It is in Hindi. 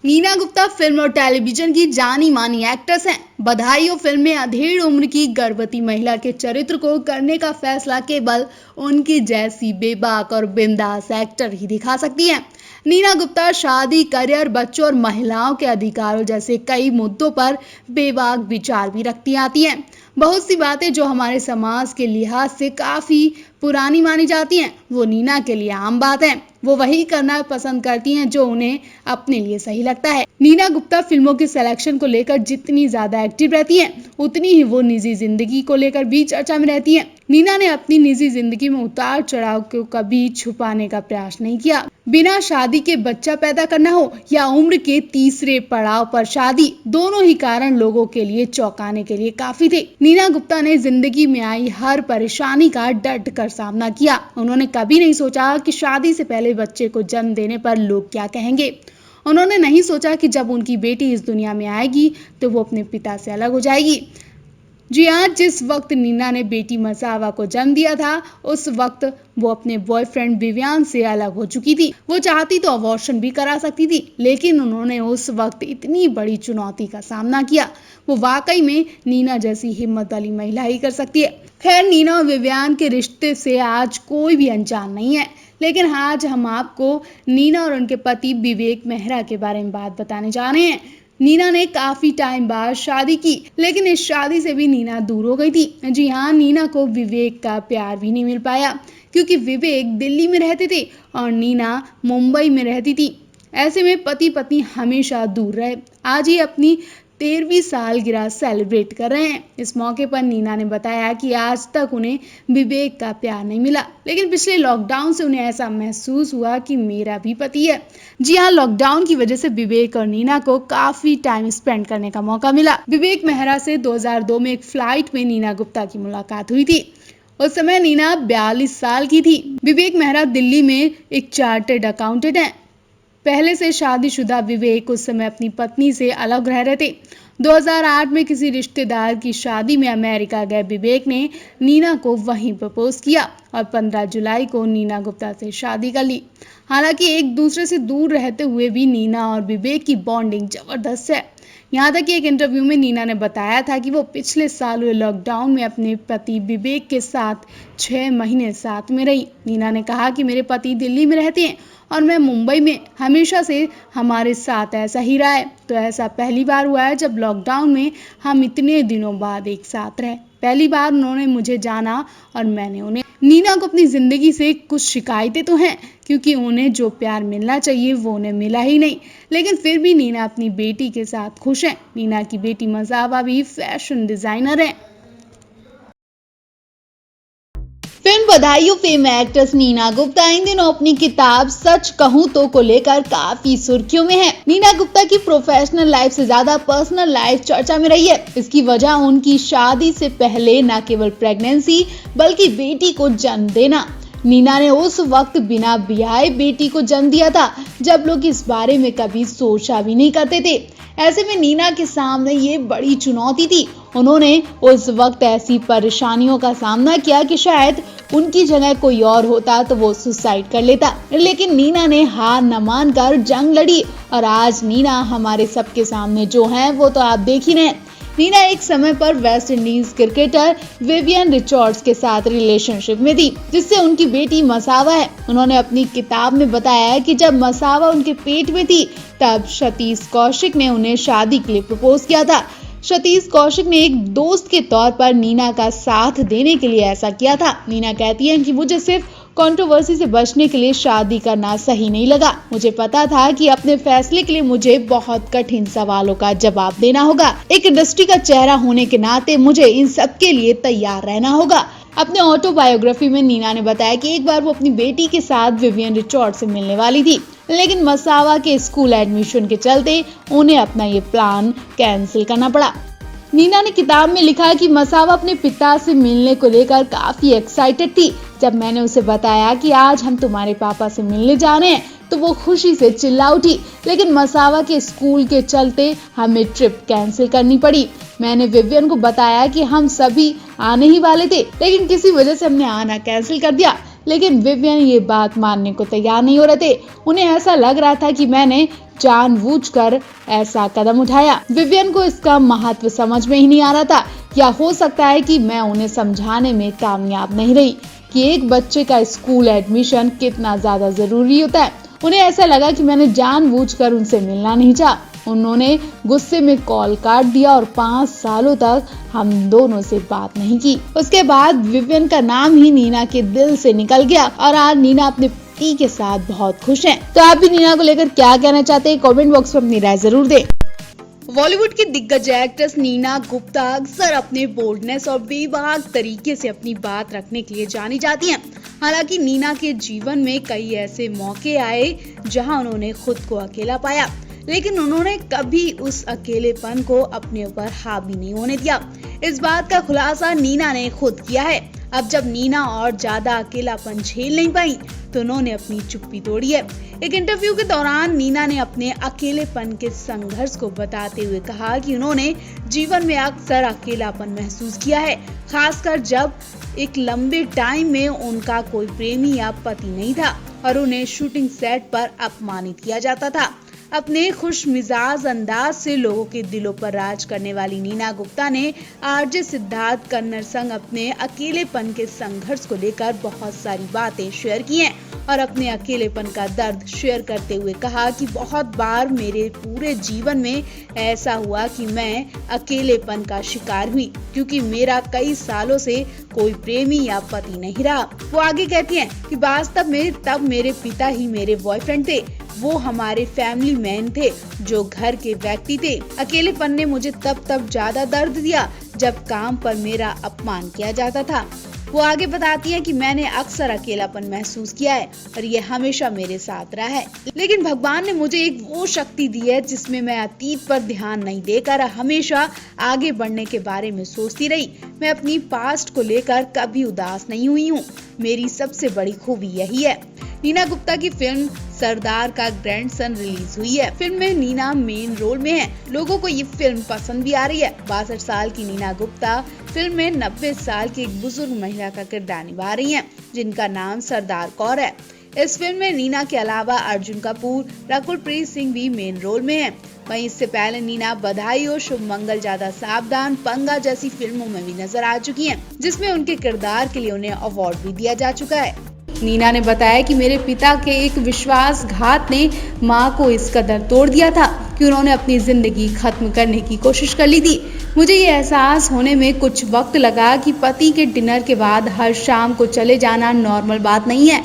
नीना गुप्ता फिल्म और टेलीविजन की जानी मानी एक्ट्रेस हैं। बधाई हो फिल्म में अधेड़ उम्र की गर्भवती महिला के चरित्र को करने का फैसला केवल उनकी जैसी बेबाक और बिंदास एक्टर ही दिखा सकती हैं। नीना गुप्ता शादी, करियर, बच्चों और महिलाओं के अधिकारों जैसे कई मुद्दों पर बेबाक विचार भी रखती आती हैं। बहुत सी बातें जो हमारे समाज के लिहाज से काफी पुरानी मानी जाती हैं, वो नीना के लिए आम बात है। वो वही करना पसंद करती हैं जो उन्हें अपने लिए सही लगता है। नीना गुप्ता फिल्मों के सिलेक्शन को लेकर जितनी ज्यादा एक्टिव रहती हैं, उतनी ही वो निजी जिंदगी को लेकर भी चर्चा में रहती हैं। नीना ने अपनी निजी जिंदगी में उतार चढ़ाव को कभी छुपाने का प्रयास नहीं किया। बिना शादी के बच्चा पैदा करना हो या उम्र के तीसरे पड़ाव पर शादी, दोनों ही कारण लोगों के लिए चौंकाने के लिए काफी थे। नीना गुप्ता ने जिंदगी में आई हर परेशानी का डट कर सामना किया। उन्होंने कभी नहीं सोचा कि शादी से पहले बच्चे को जन्म देने पर लोग क्या कहेंगे। उन्होंने नहीं सोचा कि जब उनकी बेटी इस दुनिया में आएगी तो वो अपने पिता से अलग हो जाएगी। जी हाँ, जिस वक्त नीना ने बेटी मसावा को जन्म दिया था, उस वक्त वो अपने बॉयफ्रेंड विवियान से अलग हो चुकी थी। वो चाहती तो अबॉर्शन भी करा सकती थी, लेकिन उन्होंने उस वक्त इतनी बड़ी चुनौती का सामना किया। वो वाकई में नीना जैसी हिम्मत वाली महिला ही कर सकती है। खैर, नीना और विवियान के रिश्ते से आज कोई भी अनजान नहीं है, लेकिन आज हम आपको नीना और उनके पति विवेक मेहरा के बारे में बात बताने जा रहे हैं। नीना ने काफी टाइम बाद शादी की, लेकिन इस शादी से भी नीना दूर हो गई थी। जी हाँ, नीना को विवेक का प्यार भी नहीं मिल पाया, क्योंकि विवेक दिल्ली में रहते थे और नीना मुंबई में रहती थी। ऐसे में पति पत्नी हमेशा दूर रहे। आज ही अपनी 13वीं सालगिरह सेलिब्रेट कर रहे हैं। इस मौके पर नीना ने बताया कि आज तक उन्हें विवेक का प्यार नहीं मिला, लेकिन पिछले लॉकडाउन से उन्हें ऐसा महसूस हुआ कि मेरा भी पति है। जी हाँ, लॉकडाउन की वजह से विवेक और नीना को काफी टाइम स्पेंड करने का मौका मिला। विवेक मेहरा से 2002 में एक फ्लाइट में नीना गुप्ता की मुलाकात हुई थी। उस समय नीना 42 साल की थी। विवेक मेहरा दिल्ली में एक चार्टर्ड अकाउंटेंट हैं। पहले से शादीशुदा विवेक उस समय अपनी पत्नी से अलग रह रहे थे। 2008 में किसी रिश्तेदार की शादी में अमेरिका गए विवेक ने नीना को वहीं प्रपोज किया और 15 जुलाई को नीना गुप्ता से शादी कर ली। हालांकि एक दूसरे से दूर रहते हुए भी नीना और विवेक की बॉन्डिंग जबरदस्त है। यहाँ तक कि एक इंटरव्यू में नीना ने बताया था कि वो पिछले साल हुए लॉकडाउन में अपने पति विवेक के साथ 6 महीने साथ में रही। नीना ने कहा कि मेरे पति दिल्ली में रहते हैं और मैं मुंबई में, हमेशा से हमारे साथ ऐसा ही रहा है। तो ऐसा पहली बार हुआ है जब लॉकडाउन में हम इतने दिनों बाद एक साथ रहे। पहली बार उन्होंने मुझे जाना और मैंने उन्हें। नीना को अपनी जिंदगी से कुछ शिकायतें तो हैं, क्योंकि उन्हें जो प्यार मिलना चाहिए वो उन्हें मिला ही नहीं, लेकिन फिर भी नीना अपनी बेटी के साथ खुश है। नीना की बेटी मसावा भी फैशन डिजाइनर है। फिल्म बधाई हो फेम एक्ट्रेस नीना गुप्ता इन दिनों अपनी किताब सच कहूं तो को लेकर काफी सुर्खियों में है। नीना गुप्ता की प्रोफेशनल लाइफ से ज्यादा पर्सनल लाइफ चर्चा में रही है। इसकी वजह उनकी शादी से पहले न केवल प्रेगनेंसी बल्कि बेटी को जन्म देना। नीना ने उस वक्त बिना ब्याहे बेटी को जन्म दिया था, जब लोग इस बारे में कभी सोचा भी नहीं करते थे। ऐसे में नीना के सामने ये बड़ी चुनौती थी। उन्होंने उस वक्त ऐसी परेशानियों का सामना किया कि शायद उनकी जगह कोई और होता तो वो सुसाइड कर लेता, लेकिन नीना ने हार न मानकर जंग लड़ी और आज नीना हमारे सबके सामने जो है वो तो आप देख ही रहे हैं। नीना एक समय पर West Indies cricketer Vivian Richards के साथ रिलेशनशिप में थी, जिससे उनकी बेटी मसावा है। उन्होंने अपनी किताब में बताया है कि जब मसावा उनके पेट में थी तब सतीश कौशिक ने उन्हें शादी के लिए प्रपोज किया था। सतीश कौशिक ने एक दोस्त के तौर पर नीना का साथ देने के लिए ऐसा किया था। नीना कहती है कि मुझे सिर्फ कंट्रोवर्सी से बचने के लिए शादी करना सही नहीं लगा। मुझे पता था कि अपने फैसले के लिए मुझे बहुत कठिन सवालों का जवाब देना होगा। एक इंडस्ट्री का चेहरा होने के नाते मुझे इन सब के लिए तैयार रहना होगा। अपने ऑटोबायोग्राफी में नीना ने बताया कि एक बार वो अपनी बेटी के साथ विवियन रिचर्ड से मिलने वाली थी, लेकिन मसावा के स्कूल एडमिशन के चलते उन्हें अपना ये प्लान कैंसिल करना पड़ा। नीना ने किताब में लिखा कि मसावा अपने पिता से मिलने को लेकर काफी एक्साइटेड थी। जब मैंने उसे बताया कि आज हम तुम्हारे पापा से मिलने जा रहे हैं तो वो खुशी से चिल्ला उठी, लेकिन मसावा के स्कूल के चलते हमें ट्रिप कैंसिल करनी पड़ी। मैंने विवियन को बताया कि हम सभी आने ही वाले थे, लेकिन किसी वजह से हमने आना कैंसिल कर दिया। लेकिन विवियन ये बात मानने को तैयार नहीं हो रहे थे। उन्हें ऐसा लग रहा था कि मैंने जानबूझकर ऐसा कदम उठाया। विवियन को इसका महत्व समझ में ही नहीं आ रहा था। या हो सकता है कि मैं उन्हें समझाने में कामयाब नहीं रही कि एक बच्चे का स्कूल एडमिशन कितना ज्यादा जरूरी होता है। उन्हें ऐसा लगा कि मैंने जानबूझकर उनसे मिलना नहीं चाहा। उन्होंने गुस्से में कॉल काट दिया और 5 सालों तक हम दोनों से बात नहीं की। उसके बाद विवियन का नाम ही नीना के दिल से निकल गया और आज नीना अपने पति के साथ बहुत खुश हैं। तो आप भी नीना को लेकर क्या कहना चाहते हैं, कमेंट बॉक्स में अपनी राय जरूर दें। बॉलीवुड की दिग्गज एक्ट्रेस नीना गुप्ता अक्सर अपने बोल्डनेस और बेबाक तरीके से अपनी बात रखने के लिए जानी जाती हैं। हालांकि नीना के जीवन में कई ऐसे मौके आए जहां उन्होंने खुद को अकेला पाया, लेकिन उन्होंने कभी उस अकेलेपन को अपने ऊपर हावी नहीं होने दिया। इस बात का खुलासा नीना ने खुद किया है। अब जब नीना और ज्यादा अकेलापन झेल नहीं पाई तो उन्होंने अपनी चुप्पी तोड़ी है। एक इंटरव्यू के दौरान नीना ने अपने अकेलेपन के संघर्ष को बताते हुए कहा कि उन्होंने जीवन में अक्सर अकेलापन महसूस किया है, खासकर जब एक लंबे टाइम में उनका कोई प्रेमी या पति नहीं था और उन्हें शूटिंग सेट पर अपमानित किया जाता था। अपने खुश मिजाज अंदाज से लोगों के दिलों पर राज करने वाली नीना गुप्ता ने आरजे सिद्धार्थ कन्नड़ संग अपने अकेलेपन के संघर्ष को लेकर बहुत सारी बातें शेयर की हैं और अपने अकेलेपन का दर्द शेयर करते हुए कहा कि बहुत बार मेरे पूरे जीवन में ऐसा हुआ कि मैं अकेलेपन का शिकार हुई, क्योंकि मेरा कई सालों से कोई प्रेमी या पति नहीं रहा। वो आगे कहती हैं कि वास्तव में तब मेरे पिता ही मेरे बॉयफ्रेंड थे। वो हमारे फैमिली मैन थे जो घर के व्यक्ति थे। अकेलेपन ने मुझे तब ज्यादा दर्द दिया जब काम पर मेरा अपमान किया जाता था। वो आगे बताती हैं कि मैंने अक्सर अकेलापन महसूस किया है और ये हमेशा मेरे साथ रहा है, लेकिन भगवान ने मुझे एक वो शक्ति दी है जिसमें मैं अतीत पर ध्यान नहीं देकर हमेशा आगे बढ़ने के बारे में सोचती रही। मैं अपनी पास्ट को लेकर कभी उदास नहीं हुई हूँ। मेरी सबसे बड़ी खूबी यही है। नीना गुप्ता की फिल्म सरदार का ग्रैंडसन रिलीज हुई है। फिल्म में नीना मेन रोल में है। लोगों को ये फिल्म पसंद भी आ रही है। 62 साल की नीना गुप्ता फिल्म में 90 साल की एक बुजुर्ग महिला का किरदार निभा रही हैं, जिनका नाम सरदार कौर है। इस फिल्म में नीना के अलावा अर्जुन कपूर, रकुल प्रीत सिंह भी मेन रोल में है। वहीं इससे पहले नीना बधाई हो, शुभ मंगल, ज्यादा सावधान, पंगा जैसी फिल्मों में भी नजर आ चुकी हैं, जिसमें उनके किरदार के लिए उन्हें अवार्ड भी दिया जा चुका है। नीना ने बताया कि मेरे पिता के एक विश्वासघात ने मां को इस कदर तोड़ दिया था कि उन्होंने अपनी जिंदगी खत्म करने की कोशिश कर ली थी। मुझे ये एहसास होने में कुछ वक्त लगा कि पति के डिनर के बाद हर शाम को चले जाना नॉर्मल बात नहीं है।